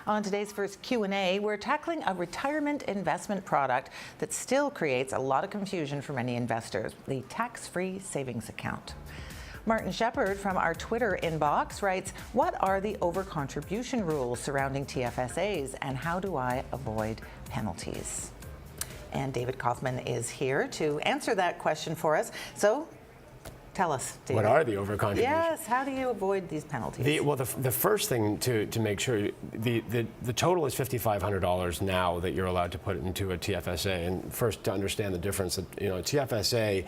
On today's first Q&A, we're tackling a retirement investment product that still creates a lot of confusion for many investors, the tax-free savings account. Martin Shepard from our Twitter inbox writes, what are the overcontribution rules surrounding TFSAs and how do I avoid penalties? And David Kaufman is here to answer that question for us. So tell us, David. What are the overcontributions? Yes, how do you avoid these penalties? The first thing to make sure, the total is $5,500 now that you're allowed to put into a TFSA. And first, to understand the difference, a TFSA,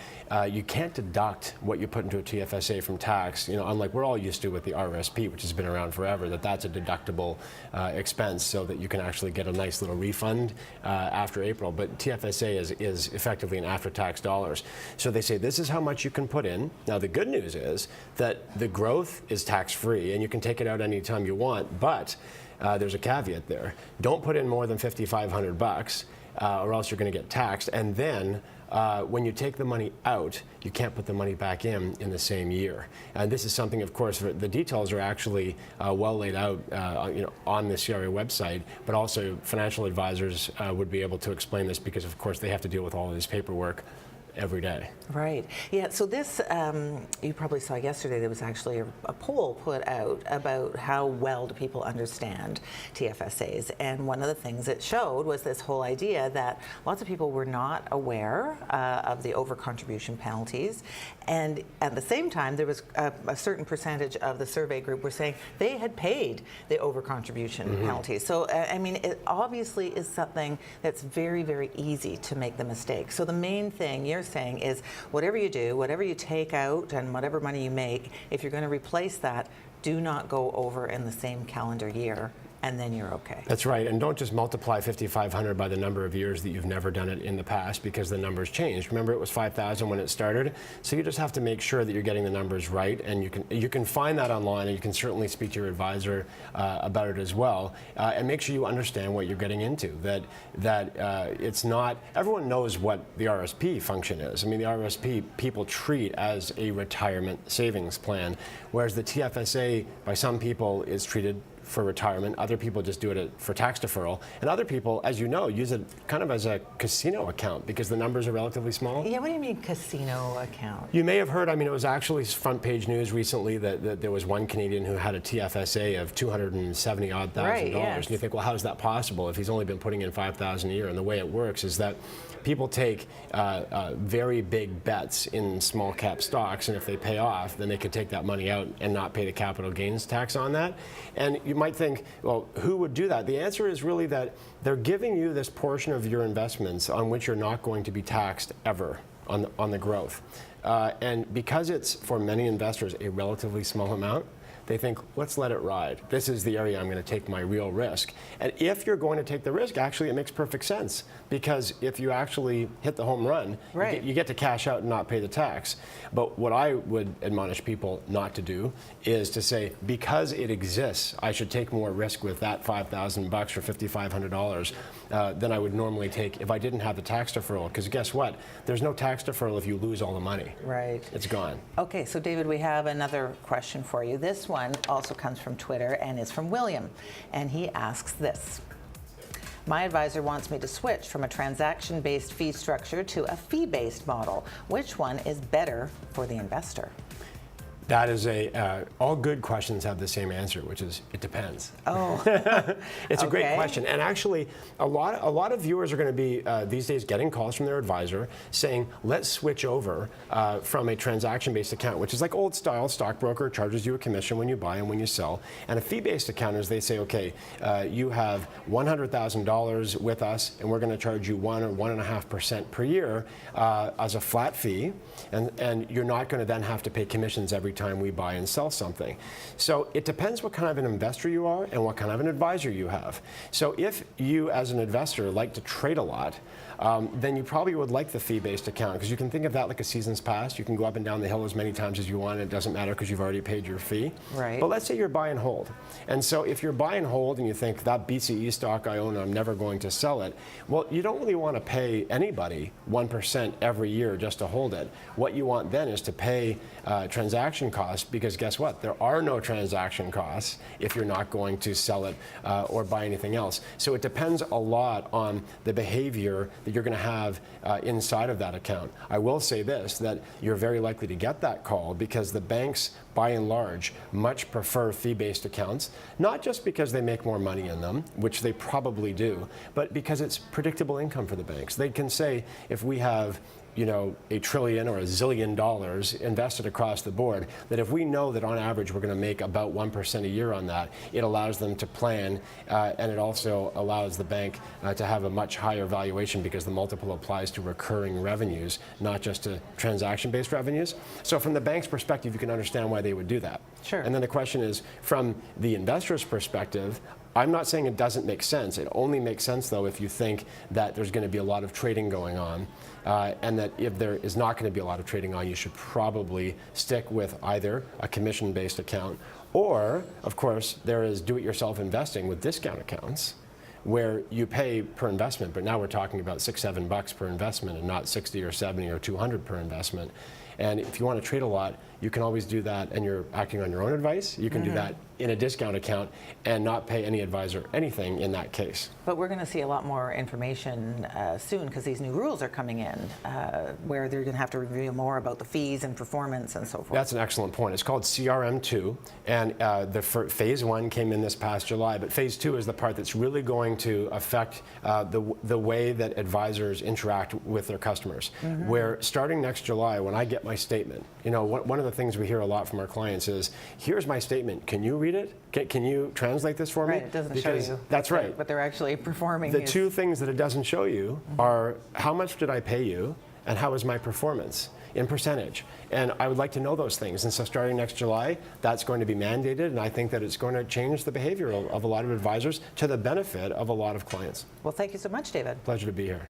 you can't deduct what you put into a TFSA from tax. Unlike we're all used to with the RSP, which has been around forever, that's a deductible expense, so that you can actually get a nice little refund after April. But TFSA is effectively an after-tax dollars. So they say this is how much you can put in. Now, the good news is that the growth is tax-free, and you can take it out anytime you want, but there's a caveat there. Don't put in more than $5,500, or else you're going to get taxed. And then when you take the money out, you can't put the money back in the same year. And this is something, of course, the details are actually well laid out on the CRA website, but also financial advisors would be able to explain this because, of course, they have to deal with all of this paperwork every day. Right. Yeah, so this, you probably saw yesterday, there was actually a poll put out about how well do people understand TFSAs. And one of the things it showed was this whole idea that lots of people were not aware of the overcontribution penalties. And at the same time, there was a certain percentage of the survey group were saying they had paid the overcontribution penalties. So, I mean, it obviously is something that's very, very easy to make the mistake. So the main thing you're saying is whatever you do, whatever you take out and whatever money you make, if you're going to replace that, do not go over in the same calendar year, and then you're okay. That's right, and don't just multiply 5,500 by the number of years that you've never done it in the past, because the numbers changed. Remember, it was 5,000 when it started, so you just have to make sure that you're getting the numbers right, and you can find that online, and you can certainly speak to your advisor about it as well, and make sure you understand what you're getting into. That it's not, everyone knows what the RSP function is. I mean, the RSP people treat as a retirement savings plan, whereas the TFSA by some people is treated for retirement. Other people just do it for tax deferral. And other people, as you know, use it kind of as a casino account because the numbers are relatively small. Yeah, what do you mean casino account? You may have heard, I mean, it was actually front page news recently that there was one Canadian who had a TFSA of $270,000 odd. Right, yes. And you think, well, how is that possible if he's only been putting in $5,000 a year? And the way it works is that people take very big bets in small cap stocks, and if they pay off, then they can take that money out and not pay the capital gains tax on that. And you might think, well, who would do that? The answer is really that they're giving you this portion of your investments on which you're not going to be taxed ever on the growth. And because it's, for many investors, a relatively small amount, they think, let's let it ride. This is the area I'm going to take my real risk. And if you're going to take the risk, actually, it makes perfect sense. Because if you actually hit the home run, right, you get to cash out and not pay the tax. But what I would admonish people not to do is to say, because it exists, I should take more risk with that $5,000 or $5,500 than I would normally take if I didn't have the tax deferral. Because guess what? There's no tax deferral if you lose all the money. Right. It's gone. Okay, so David, we have another question for you. This one also comes from Twitter and is from William. And he asks this. My advisor wants me to switch from a transaction-based fee structure to a fee-based model. Which one is better for the investor? That is all good questions have the same answer, which is it depends. Oh, it's a great question, and actually, a lot of viewers are going to be these days getting calls from their advisor saying, "Let's switch over from a transaction-based account, which is like old style. Stockbroker charges you a commission when you buy and when you sell, and a fee-based account is they say, okay, you have $100,000 with us, and we're going to charge you 1 or 1.5% per year as a flat fee, and you're not going to then have to pay commissions every time we buy and sell something." So it depends what kind of an investor you are and what kind of an advisor you have. So if you as an investor like to trade a lot, then you probably would like the fee-based account, because you can think of that like a season's pass. You can go up and down the hill as many times as you want, and it doesn't matter because you've already paid your fee. Right. But let's say you're buy and hold. And so if you're buy and hold and you think that BCE stock I own, I'm never going to sell it, well, you don't really want to pay anybody 1% every year just to hold it. What you want then is to pay transaction transaction costs, because guess what? There are no transaction costs if you're not going to sell it or buy anything else. So it depends a lot on the behavior that you're going to have inside of that account. I will say this, that you're very likely to get that call because the banks, by and large, much prefer fee-based accounts, not just because they make more money in them, which they probably do, but because it's predictable income for the banks. They can say, if we have $1 trillion or $1 zillion invested across the board, that if we know that on average we're going to make about 1% a year on that, it allows them to plan, and it also allows the bank to have a much higher valuation because the multiple applies to recurring revenues, not just to transaction-based revenues. So from the bank's perspective, you can understand why they would do that. Sure. And then the question is, from the investor's perspective, I'm not saying it doesn't make sense. It only makes sense, though, if you think that there's going to be a lot of trading going on, and that if there is not going to be a lot of trading on, you should probably stick with either a commission-based account, or, of course, there is do-it-yourself investing with discount accounts, where you pay per investment, but now we're talking about $6, $7 per investment and not 60 or 70 or 200 per investment. And if you want to trade a lot, you can always do that, and you're acting on your own advice. You can do that in a discount account and not pay any advisor anything in that case. But we're going to see a lot more information soon because these new rules are coming in where they're going to have to reveal more about the fees and performance and so forth. That's an excellent point. It's called CRM2, and phase 1 came in this past July, but phase 2 is the part that's really going to affect the way that advisors interact with their customers. Where starting next July, when I get my statement, one of the things we hear a lot from our clients is, here's my statement, can you read it? Can you translate this for me? Right, it doesn't show you. That's right. But they're actually performing. The two things that it doesn't show you are how much did I pay you and how was my performance in percentage. And I would like to know those things. And so starting next July, that's going to be mandated, and I think that it's going to change the behavior of a lot of advisors to the benefit of a lot of clients. Well, thank you so much, David. Pleasure to be here.